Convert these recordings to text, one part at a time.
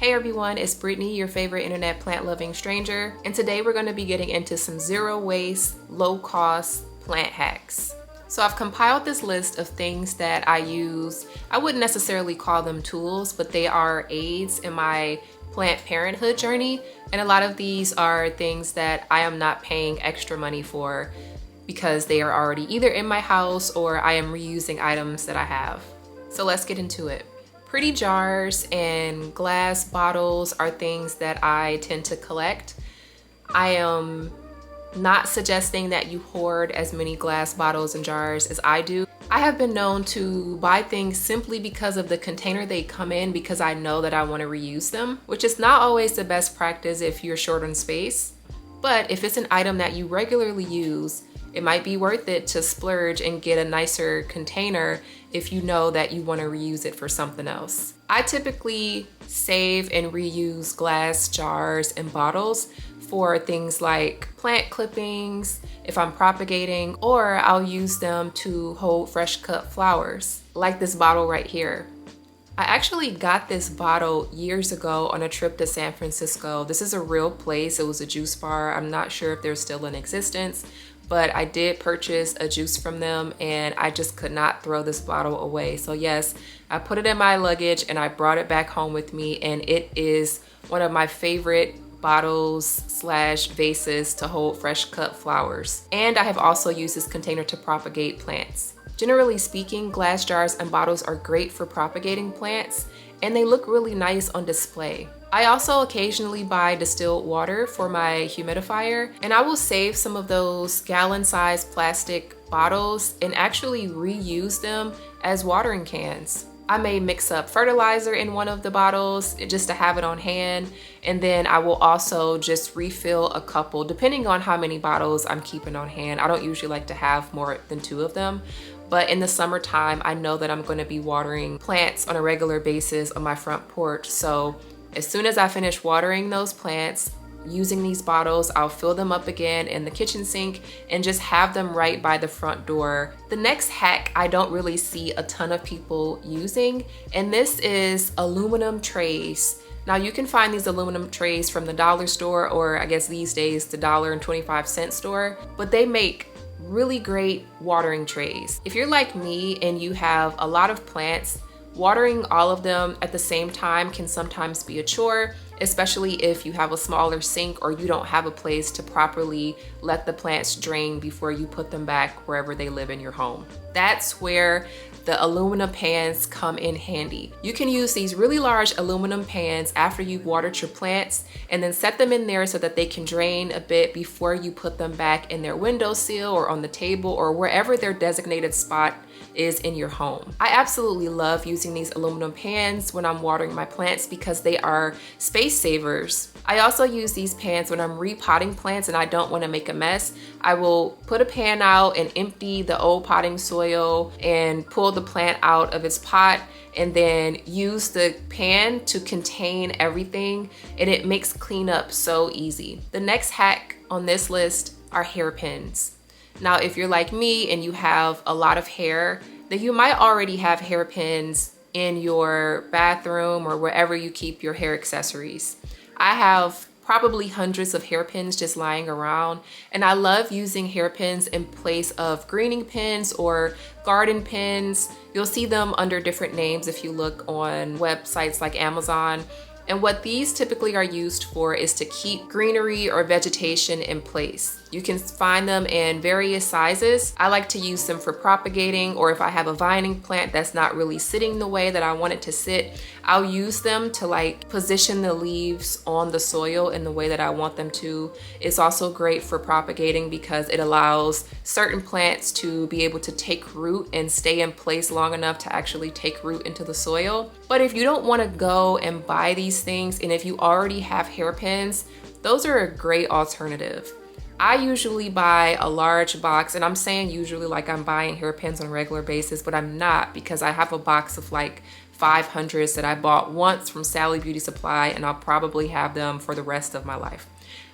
Hey everyone, it's Brittany, your favorite internet plant-loving stranger, and today we're going to be getting into some zero-waste, low-cost plant hacks. So I've compiled this list of things that I use. I wouldn't necessarily call them tools, but they are aids in my plant parenthood journey, and a lot of these are things that I am not paying extra money for because they are already either in my house or I am reusing items that I have. So let's get into it. Pretty jars and glass bottles are things that I tend to collect. I am not suggesting that you hoard as many glass bottles and jars as I do. I have been known to buy things simply because of the container they come in because I know that I want to reuse them, which is not always the best practice if you're short on space. But if it's an item that you regularly use, it might be worth it to splurge and get a nicer container if you know that you want to reuse it for something else. I typically save and reuse glass jars and bottles for things like plant clippings, if I'm propagating, or I'll use them to hold fresh cut flowers, like this bottle right here. I actually got this bottle years ago on a trip to San Francisco. This is a real place. It was a juice bar. I'm not sure if they're still in existence, but I did purchase a juice from them and I just could not throw this bottle away. So yes, I put it in my luggage and I brought it back home with me, and it is one of my favorite bottles slash vases to hold fresh cut flowers. And I have also used this container to propagate plants. Generally speaking, glass jars and bottles are great for propagating plants and they look really nice on display. I also occasionally buy distilled water for my humidifier, and I will save some of those gallon-sized plastic bottles and actually reuse them as watering cans. I may mix up fertilizer in one of the bottles just to have it on hand, and then I will also just refill a couple depending on how many bottles I'm keeping on hand. I don't usually like to have more than 2 of them, but in the summertime I know that I'm going to be watering plants on a regular basis on my front porch. So as soon as I finish watering those plants, using these bottles, I'll fill them up again in the kitchen sink and just have them right by the front door. The next hack I don't really see a ton of people using, and this is aluminum trays. Now you can find these aluminum trays from the dollar store, or I guess these days the $1.25 store, but they make really great watering trays. If you're like me and you have a lot of plants, watering all of them at the same time can sometimes be a chore, especially if you have a smaller sink or you don't have a place to properly let the plants drain before you put them back wherever they live in your home. That's where the aluminum pans come in handy. You can use these really large aluminum pans after you've watered your plants and then set them in there so that they can drain a bit before you put them back in their windowsill or on the table or wherever their designated spot is in your home. I absolutely love using these aluminum pans when I'm watering my plants because they are space savers. I also use these pans when I'm repotting plants and I don't want to make a mess. I will put a pan out and empty the old potting soil and pull the plant out of its pot, and then use the pan to contain everything, and it makes cleanup so easy. The next hack on this list are hairpins. Now, if you're like me and you have a lot of hair, then you might already have hairpins in your bathroom or wherever you keep your hair accessories. I have probably hundreds of hairpins just lying around, and I love using hairpins in place of greening pins or garden pins. You'll see them under different names if you look on websites like Amazon. And what these typically are used for is to keep greenery or vegetation in place. You can find them in various sizes. I like to use them for propagating, or if I have a vining plant that's not really sitting the way that I want it to sit, I'll use them to like position the leaves on the soil in the way that I want them to. It's also great for propagating because it allows certain plants to be able to take root and stay in place long enough to actually take root into the soil. But if you don't want to go and buy these things, and if you already have hairpins, those are a great alternative. I usually buy a large box, and I'm saying usually like I'm buying hairpins on a regular basis, but I'm not, because I have a box of like 500s that I bought once from Sally Beauty Supply, and I'll probably have them for the rest of my life.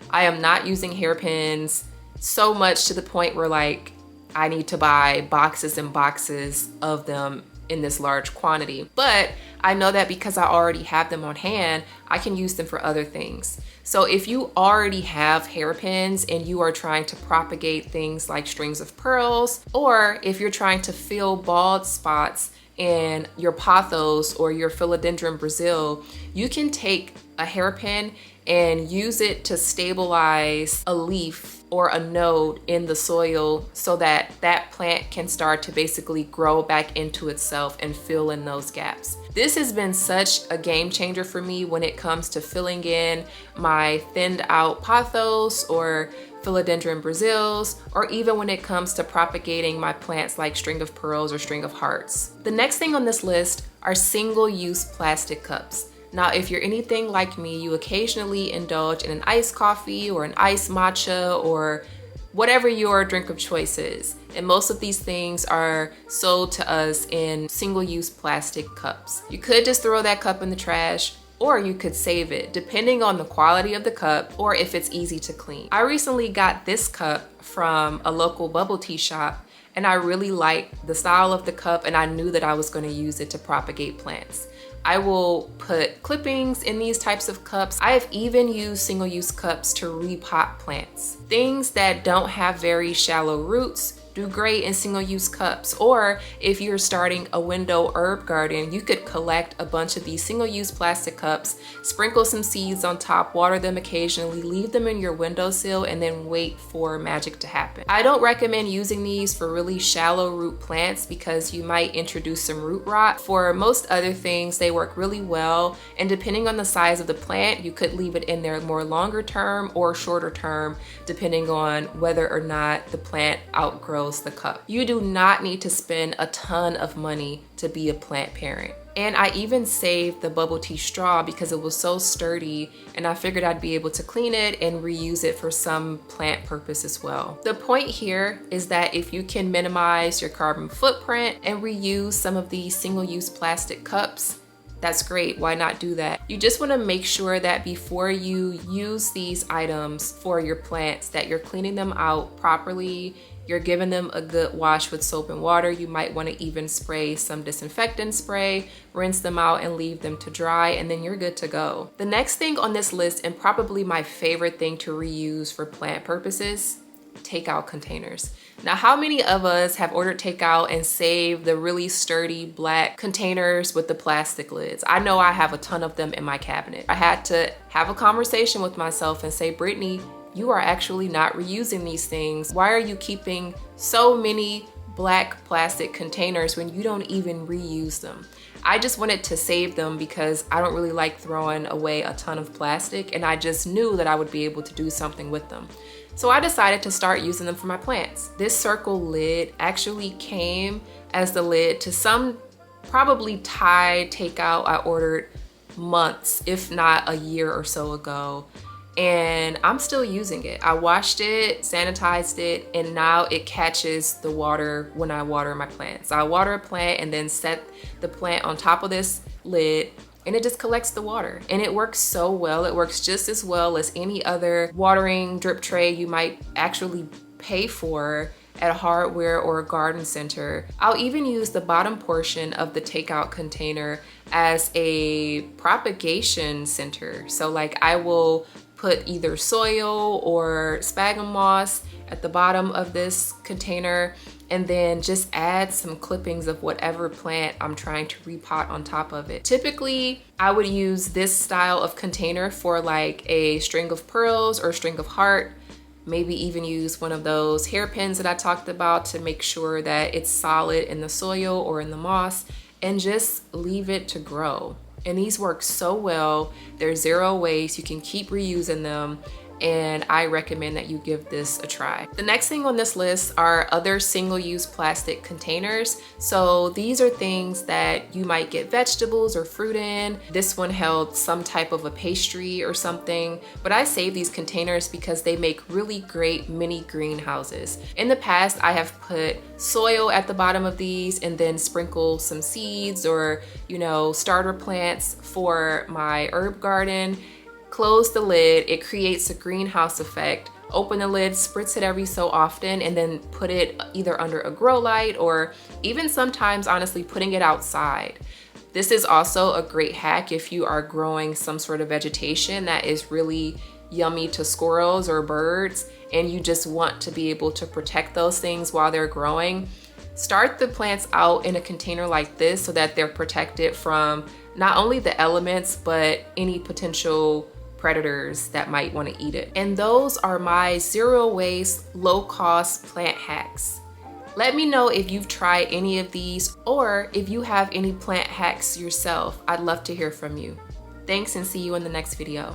I am not using hairpins so much to the point where like I need to buy boxes and boxes of them in this large quantity. But I know that because I already have them on hand, I can use them for other things. So if you already have hairpins and you are trying to propagate things like strings of pearls, or if you're trying to fill bald spots in your pothos or your philodendron Brazil, you can take a hairpin and use it to stabilize a leaf or a node in the soil so that that plant can start to basically grow back into itself and fill in those gaps. This has been such a game changer for me when it comes to filling in my thinned out pothos or philodendron Brazils, or even when it comes to propagating my plants like string of pearls or string of hearts. The next thing on this list are single-use plastic cups. Now, if you're anything like me, you occasionally indulge in an iced coffee or an iced matcha or whatever your drink of choice is. And most of these things are sold to us in single-use plastic cups. You could just throw that cup in the trash, or you could save it, depending on the quality of the cup or if it's easy to clean. I recently got this cup from a local bubble tea shop, and I really liked the style of the cup, and I knew that I was going to use it to propagate plants. I will put clippings in these types of cups. I have even used single-use cups to repot plants. Things that don't have very shallow roots do great in single-use cups. Or if you're starting a window herb garden, you could collect a bunch of these single-use plastic cups, sprinkle some seeds on top, water them occasionally, leave them in your windowsill, and then wait for magic to happen. I don't recommend using these for really shallow root plants because you might introduce some root rot. For most other things, they work really well, and depending on the size of the plant, you could leave it in there more longer term or shorter term, depending on whether or not the plant outgrows the cup. You do not need to spend a ton of money to be a plant parent. And I even saved the bubble tea straw because it was so sturdy, and I figured I'd be able to clean it and reuse it for some plant purpose as well. The point here is that if you can minimize your carbon footprint and reuse some of these single-use plastic cups, that's great. Why not do that? You just want to make sure that before you use these items for your plants that you're cleaning them out properly. You're giving them a good wash with soap and water. You might want to even spray some disinfectant spray, rinse them out and leave them to dry, and then you're good to go. The next thing on this list, and probably my favorite thing to reuse for plant purposes, takeout containers. Now, how many of us have ordered takeout and saved the really sturdy black containers with the plastic lids? I know I have a ton of them in my cabinet. I had to have a conversation with myself and say, Brittany, you are actually not reusing these things. Why are you keeping so many black plastic containers when you don't even reuse them? I just wanted to save them because I don't really like throwing away a ton of plastic, and I just knew that I would be able to do something with them. So I decided to start using them for my plants. This circle lid actually came as the lid to some probably Thai takeout I ordered months, if not a year or so ago. And I'm still using it. I washed it, sanitized it, and now it catches the water when I water my plants. I water a plant and then set the plant on top of this lid, and it just collects the water. And it works so well. It works just as well as any other watering drip tray you might actually pay for at a hardware or a garden center. I'll even use the bottom portion of the takeout container as a propagation center. So like I will put either soil or sphagnum moss at the bottom of this container, and then just add some clippings of whatever plant I'm trying to repot on top of it. Typically, I would use this style of container for like a string of pearls or string of heart, maybe even use one of those hairpins that I talked about to make sure that it's solid in the soil or in the moss, and just leave it to grow. And these work so well. They're zero waste. You can keep reusing them, and I recommend that you give this a try. The next thing on this list are other single-use plastic containers. So these are things that you might get vegetables or fruit in. This one held some type of a pastry or something, but I save these containers because they make really great mini greenhouses. In the past, I have put soil at the bottom of these and then sprinkle some seeds or, starter plants for my herb garden. Close the lid, it creates a greenhouse effect Open the lid, spritz it every so often, and then put it either under a grow light or even sometimes honestly putting it outside. This is also a great hack if you are growing some sort of vegetation that is really yummy to squirrels or birds and you just want to be able to protect those things while they're growing. Start the plants out in a container like this so that they're protected from not only the elements but any potential predators that might want to eat it. And those are my zero waste, low cost plant hacks. Let me know if you've tried any of these or if you have any plant hacks yourself. I'd love to hear from you. Thanks and see you in the next video.